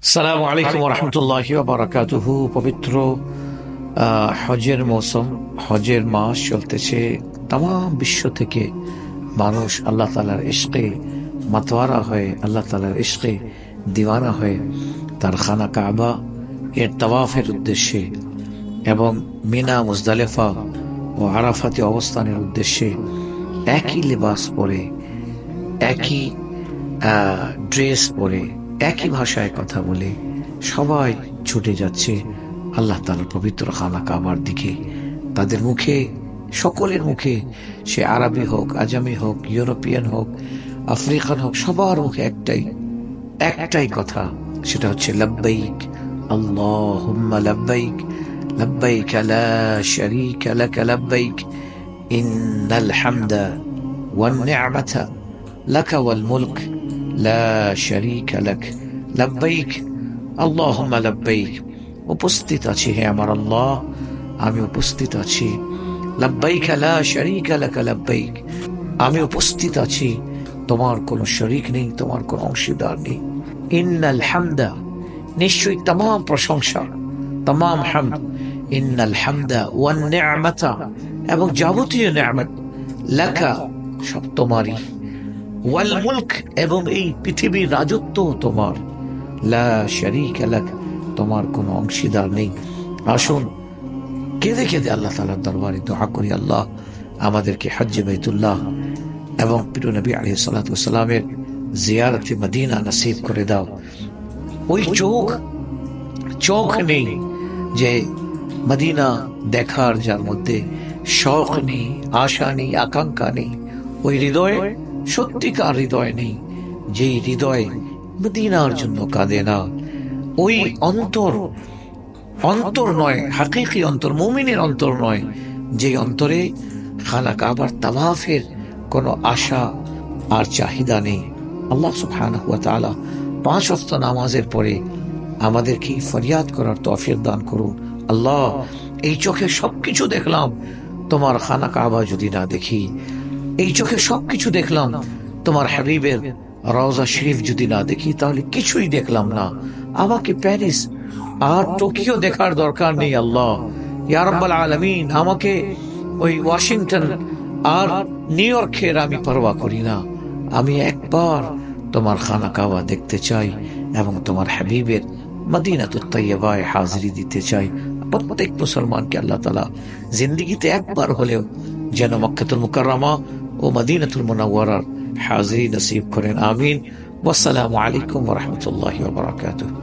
আসসালামু আলাইকুম ওয়া রাহমাতুল্লাহি ওয়া বারাকাতুহু। পবিত্র হজের মৌসুম, হজের মাস চলতেছে। তাম বিশ্ব থেকে মানুষ আল্লাহ তাআলার ইশকে মাতোয়ারা হয়ে, আল্লাহ তাআলার ইশকে দিওয়ানা হয়ে তার খানা কাবা এর তাওয়াফের উদ্দেশ্যে এবং মিনা, মুজদালিফা ও আরাফাতে অবস্থানের উদ্দেশ্যে একই লিবাস পরে, একই ড্রেস পরে, একই ভাষায় কথা বলে সবাই ছুটে যাচ্ছে আল্লাহ তাআলার পবিত্র খানা কাবার দিকে। তাদের মুখে, সকলের মুখে, সে আরবি হোক, আজামি হোক, ইউরোপিয়ান হোক, আফ্রিকান হোক, সবার মুখে একটাই কথা, সেটা হচ্ছে লব্বাইক আল্লাহুম্মা লব্বাইক, লব্বাইক লা শারীকা লাক লব্বাইক, ইন্নাল হামদা ওয়ান নি'মাতা লাকা ওয়াল মুলক লা শারীকা লাক লব্বাইক আল্লাহুম্মা লব্বাইক। উপস্থিত আছি হে আমার আল্লাহ, আমি উপস্থিত আছি। লব্বাইক লা শারীকা লাক লব্বাইক, আমি উপস্থিত আছি, তোমার কোনো শরীক নেই, তোমার কোনো অংশীদার নেই। ইন্নাল হামদা, নিশ্চয়ই तमाम প্রশংসা, तमाम হামদ, ইন্নাল হামদা ওয়ান নি'মাতা, এবং যাবতীয় নিয়ামত, লাকা, সব তোমারই, ওয়াল মুলক, এবং এই পৃথিবীর রাজত্ব তোমার, লা শারীকা লাক, তোমার কোনো অংশীদার নেই। আসুন কেঁদে কেঁদে আল্লাহ তাআলার দরবারে দোয়া করি, আল্লাহ আমাদেরকে হজ্জে বাইতুল্লাহ এবং প্রিয় নবী আলাইহিস সালাতু ওয়াস সালামের জিয়ারতে মদিনা নসিব করে দাও। ওই চোখ নেই যে মদিনা দেখার, যার মধ্যে শখ নেই, আশা নেই, আকাঙ্ক্ষা নেই। ওই হৃদয়ে, সত্যিকার হৃদয় নেই, যেই হৃদয় মদিনার জন্য কাঁদে না। ওই অন্তর নয়, হাকিকি অন্তর, মুমিনের অন্তর নয়, যে অন্তরে খানা কাবার তাওয়াফের কোনো আশা আর চাহিদা নেই। আল্লাহ সুবহানাহু ওয়া তাআলা 5 ওয়াক্ত নামাজের পরে আমাদেরকে ফরিয়াদ করার তৌফিক দান করুন। আল্লাহ, এই চোখে সবকিছু দেখলাম, তোমার খানা কাবা যদি না দেখি, এই চোখে সবকিছু দেখলাম, তোমার হাবিবের রওজা শরীফ যদি না দেখি, তাহলে কিছুই দেখলাম না। আমাকে প্যারিস আর টোকিও দেখার দরকার নেই আল্লাহ, ইয়া রাব্বাল আলামিন। আমাকে ওই ওয়াশিংটন আর নিউ ইয়র্কের আমি পরোয়া করি না, আমি একবার তোমার খানা কাবা দেখতে চাই এবং তোমার হাবিবের মদিনাতুত তাইয়্যিবায় হাজিরি দিতে চাই। প্রত্যেক মুসলমানকে আল্লাহ তাআলা জিন্দেগিতে একবার হলেও যেন মক্কাতুল মুকাররমা ও মদিনাতুল মুনাওয়ারার হাজিরি নসিব করেন। আমিন। ওয়াসসালামু আলাইকুম ওয়া রাহমাতুল্লাহি ওয়া বারাকাতুহু।